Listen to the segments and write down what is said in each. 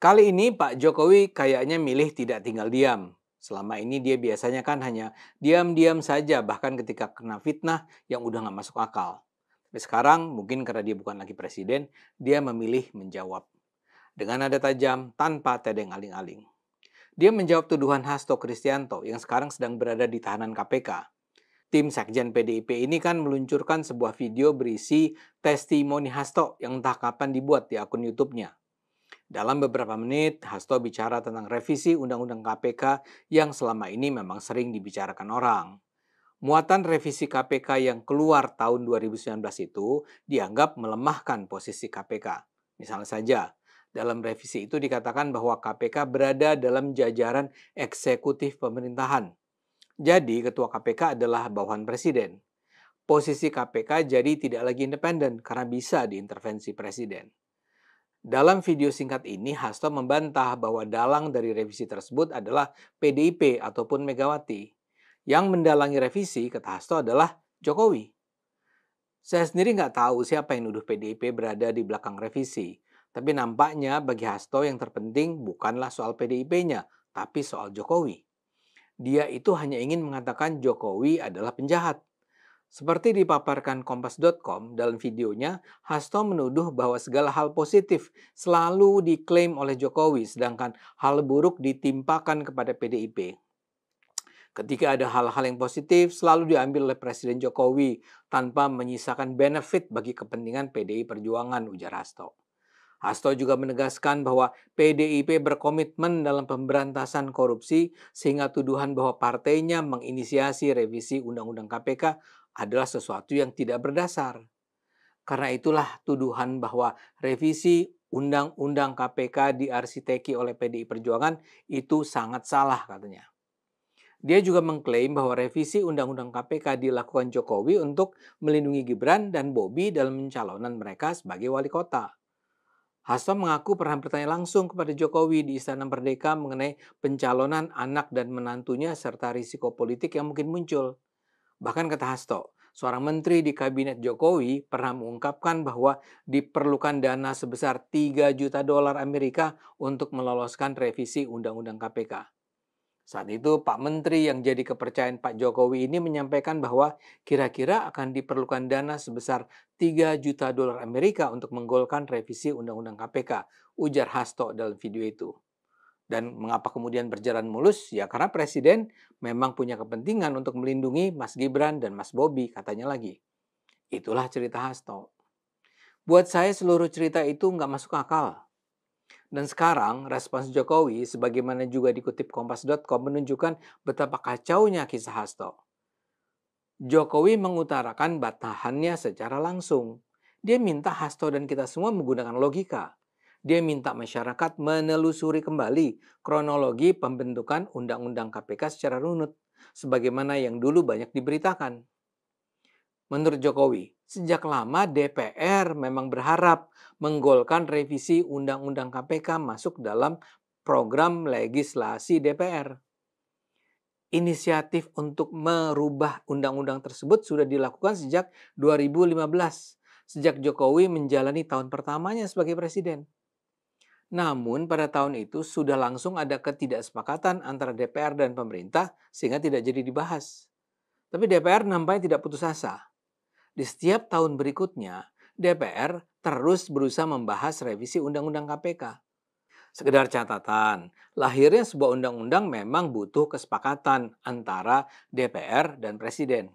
Kali ini Pak Jokowi kayaknya milih tidak tinggal diam. Selama ini dia biasanya kan hanya diam-diam saja bahkan ketika kena fitnah yang udah nggak masuk akal. Tapi sekarang mungkin karena dia bukan lagi presiden, dia memilih menjawab. Dengan nada tajam tanpa tedeng aling-aling. Dia menjawab tuduhan Hasto Kristianto yang sekarang sedang berada di tahanan KPK. Tim Sekjen PDIP ini kan meluncurkan sebuah video berisi testimoni Hasto yang entah kapan dibuat di akun YouTube-nya. Dalam beberapa menit, Hasto bicara tentang revisi Undang-Undang KPK yang selama ini memang sering dibicarakan orang. Muatan revisi KPK yang keluar tahun 2019 itu dianggap melemahkan posisi KPK. Misalnya saja, dalam revisi itu dikatakan bahwa KPK berada dalam jajaran eksekutif pemerintahan. Jadi, ketua KPK adalah bawahan presiden. Posisi KPK jadi tidak lagi independen karena bisa diintervensi presiden. Dalam video singkat ini, Hasto membantah bahwa dalang dari revisi tersebut adalah PDIP ataupun Megawati. Yang mendalangi revisi, kata Hasto, adalah Jokowi. Saya sendiri nggak tahu siapa yang nuduh PDIP berada di belakang revisi. Tapi nampaknya bagi Hasto yang terpenting bukanlah soal PDIP-nya, tapi soal Jokowi. Dia itu hanya ingin mengatakan Jokowi adalah penjahat. Seperti dipaparkan Kompas.com dalam videonya, Hasto menuduh bahwa segala hal positif selalu diklaim oleh Jokowi, sedangkan hal buruk ditimpakan kepada PDIP. Ketika ada hal-hal yang positif, selalu diambil oleh Presiden Jokowi tanpa menyisakan benefit bagi kepentingan PDI Perjuangan, ujar Hasto. Hasto juga menegaskan bahwa PDIP berkomitmen dalam pemberantasan korupsi sehingga tuduhan bahwa partainya menginisiasi revisi Undang-Undang KPK adalah sesuatu yang tidak berdasar. Karena itulah tuduhan bahwa revisi Undang-Undang KPK diarsiteki oleh PDI Perjuangan itu sangat salah katanya. Dia juga mengklaim bahwa revisi Undang-Undang KPK dilakukan Jokowi untuk melindungi Gibran dan Bobi dalam pencalonan mereka sebagai wali kota. Hasto mengaku pernah bertanya langsung kepada Jokowi di Istana Merdeka mengenai pencalonan anak dan menantunya serta risiko politik yang mungkin muncul. Bahkan kata Hasto, seorang menteri di kabinet Jokowi pernah mengungkapkan bahwa diperlukan dana sebesar 3 juta dolar Amerika untuk meloloskan revisi Undang-Undang KPK. Saat itu Pak Menteri yang jadi kepercayaan Pak Jokowi ini menyampaikan bahwa kira-kira akan diperlukan dana sebesar 3 juta dolar Amerika untuk menggolkan revisi Undang-Undang KPK, ujar Hasto dalam video itu. Dan mengapa kemudian berjalan mulus? Ya karena Presiden memang punya kepentingan untuk melindungi Mas Gibran dan Mas Bobi, katanya lagi. Itulah cerita Hasto. Buat saya seluruh cerita itu nggak masuk akal. Dan sekarang respons Jokowi sebagaimana juga dikutip Kompas.com menunjukkan betapa kacaunya kisah Hasto. Jokowi mengutarakan bantahannya secara langsung. Dia minta Hasto dan kita semua menggunakan logika. Dia minta masyarakat menelusuri kembali kronologi pembentukan Undang-Undang KPK secara runut, sebagaimana yang dulu banyak diberitakan. Menurut Jokowi, sejak lama DPR memang berharap menggolkan revisi Undang-Undang KPK masuk dalam program legislasi DPR. Inisiatif untuk merubah undang-undang tersebut sudah dilakukan sejak 2015, sejak Jokowi menjalani tahun pertamanya sebagai presiden. Namun pada tahun itu sudah langsung ada ketidaksepakatan antara DPR dan pemerintah sehingga tidak jadi dibahas. Tapi DPR nampaknya tidak putus asa. Di setiap tahun berikutnya, DPR terus berusaha membahas revisi Undang-Undang KPK. Sekedar catatan, lahirnya sebuah undang-undang memang butuh kesepakatan antara DPR dan Presiden.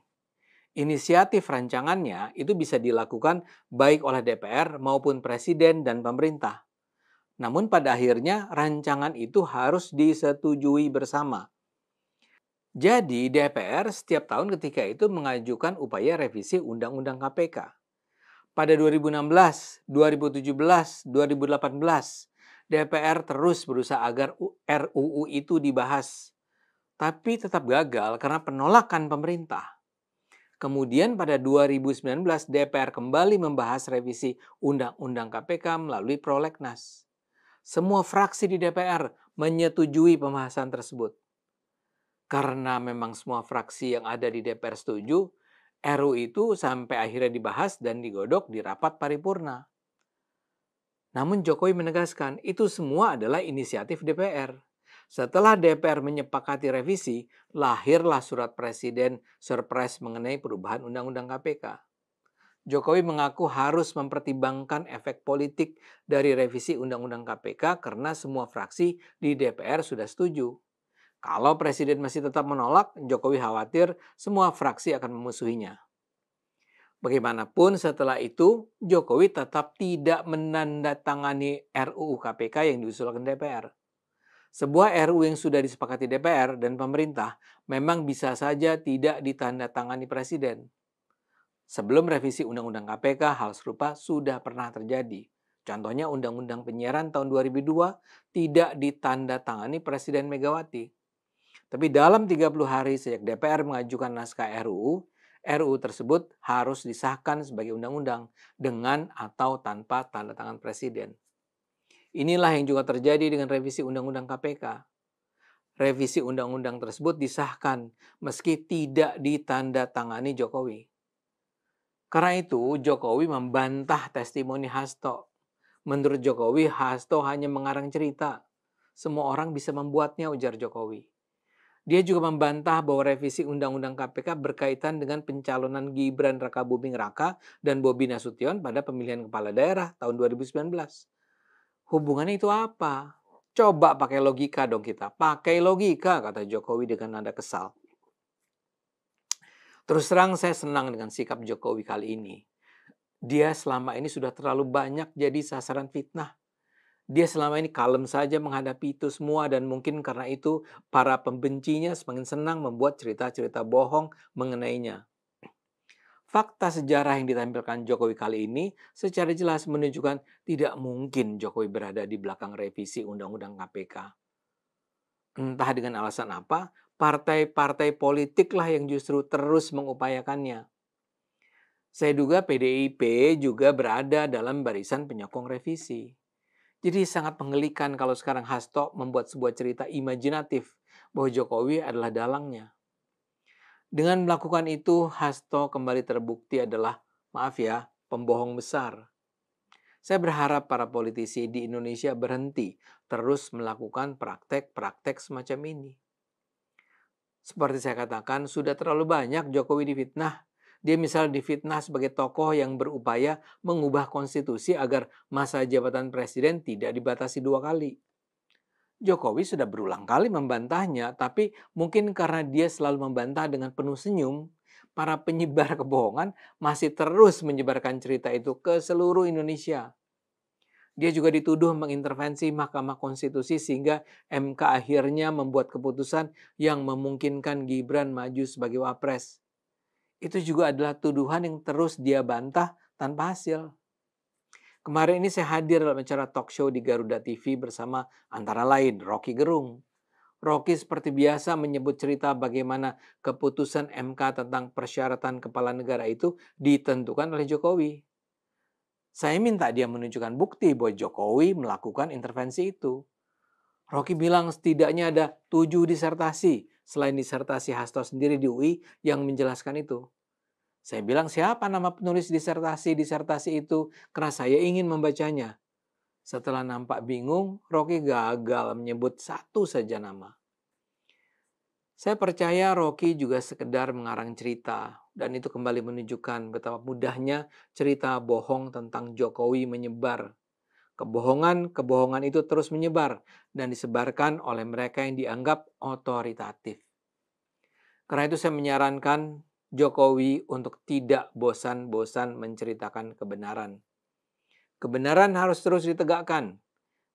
Inisiatif rancangannya itu bisa dilakukan baik oleh DPR maupun Presiden dan pemerintah. Namun pada akhirnya rancangan itu harus disetujui bersama. Jadi DPR setiap tahun ketika itu mengajukan upaya revisi Undang-Undang KPK. Pada 2016, 2017, 2018, DPR terus berusaha agar RUU itu dibahas. Tapi tetap gagal karena penolakan pemerintah. Kemudian pada 2019, DPR kembali membahas revisi Undang-Undang KPK melalui prolegnas. Semua fraksi di DPR menyetujui pembahasan tersebut. Karena memang semua fraksi yang ada di DPR setuju, RUU itu sampai akhirnya dibahas dan digodok di rapat paripurna. Namun Jokowi menegaskan itu semua adalah inisiatif DPR. Setelah DPR menyepakati revisi, lahirlah surat presiden surprise mengenai perubahan Undang-Undang KPK. Jokowi mengaku harus mempertimbangkan efek politik dari revisi Undang-Undang KPK karena semua fraksi di DPR sudah setuju. Kalau presiden masih tetap menolak, Jokowi khawatir semua fraksi akan memusuhinya. Bagaimanapun setelah itu, Jokowi tetap tidak menandatangani RUU KPK yang diusulkan DPR. Sebuah RUU yang sudah disepakati DPR dan pemerintah memang bisa saja tidak ditandatangani presiden. Sebelum revisi Undang-Undang KPK, hal serupa sudah pernah terjadi. Contohnya Undang-Undang Penyiaran tahun 2002 tidak ditandatangani Presiden Megawati. Tapi dalam 30 hari sejak DPR mengajukan naskah RUU tersebut harus disahkan sebagai undang-undang dengan atau tanpa tanda tangan Presiden. Inilah yang juga terjadi dengan revisi Undang-Undang KPK. Revisi Undang-Undang tersebut disahkan meski tidak ditandatangani Jokowi. Karena itu, Jokowi membantah testimoni Hasto. Menurut Jokowi, Hasto hanya mengarang cerita. Semua orang bisa membuatnya, ujar Jokowi. Dia juga membantah bahwa revisi Undang-Undang KPK berkaitan dengan pencalonan Gibran Rakabuming Raka dan Bobi Nasution pada pemilihan kepala daerah tahun 2019. Hubungannya itu apa? Coba pakai logika dong kita. Pakai logika, kata Jokowi dengan nada kesal. Terus terang saya senang dengan sikap Jokowi kali ini. Dia selama ini sudah terlalu banyak jadi sasaran fitnah. Dia selama ini kalem saja menghadapi itu semua dan mungkin karena itu para pembencinya semakin senang membuat cerita-cerita bohong mengenainya. Fakta sejarah yang ditampilkan Jokowi kali ini secara jelas menunjukkan tidak mungkin Jokowi berada di belakang revisi Undang-Undang KPK. Entah dengan alasan apa, partai-partai politiklah yang justru terus mengupayakannya. Saya duga PDIP juga berada dalam barisan penyokong revisi. Jadi sangat menggelikan kalau sekarang Hasto membuat sebuah cerita imajinatif bahwa Jokowi adalah dalangnya. Dengan melakukan itu, Hasto kembali terbukti adalah, maaf ya, pembohong besar. Saya berharap para politisi di Indonesia berhenti terus melakukan praktek-praktek semacam ini. Seperti saya katakan, sudah terlalu banyak Jokowi difitnah. Dia misal difitnah sebagai tokoh yang berupaya mengubah konstitusi agar masa jabatan presiden tidak dibatasi 2 kali. Jokowi sudah berulang kali membantahnya, tapi mungkin karena dia selalu membantah dengan penuh senyum, para penyebar kebohongan masih terus menyebarkan cerita itu ke seluruh Indonesia. Dia juga dituduh mengintervensi Mahkamah Konstitusi sehingga MK akhirnya membuat keputusan yang memungkinkan Gibran maju sebagai wapres. Itu juga adalah tuduhan yang terus dia bantah tanpa hasil. Kemarin ini saya hadir dalam acara talk show di Garuda TV bersama antara lain Rocky Gerung. Rocky seperti biasa menyebut cerita bagaimana keputusan MK tentang persyaratan kepala negara itu ditentukan oleh Jokowi. Saya minta dia menunjukkan bukti bahwa Jokowi melakukan intervensi itu. Rocky bilang setidaknya ada 7 disertasi selain disertasi Hasto sendiri di UI yang menjelaskan itu. Saya bilang siapa nama penulis disertasi itu karena saya ingin membacanya. Setelah nampak bingung, Rocky gagal menyebut satu saja nama. Saya percaya Rocky juga sekedar mengarang cerita dan itu kembali menunjukkan betapa mudahnya cerita bohong tentang Jokowi menyebar. Kebohongan itu terus menyebar dan disebarkan oleh mereka yang dianggap otoritatif. Karena itu saya menyarankan Jokowi untuk tidak bosan-bosan menceritakan kebenaran. Kebenaran harus terus ditegakkan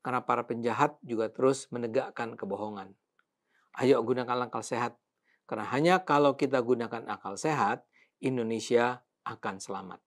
karena para penjahat juga terus menegakkan kebohongan. Ayo gunakan akal sehat. Karena hanya kalau kita gunakan akal sehat, Indonesia akan selamat.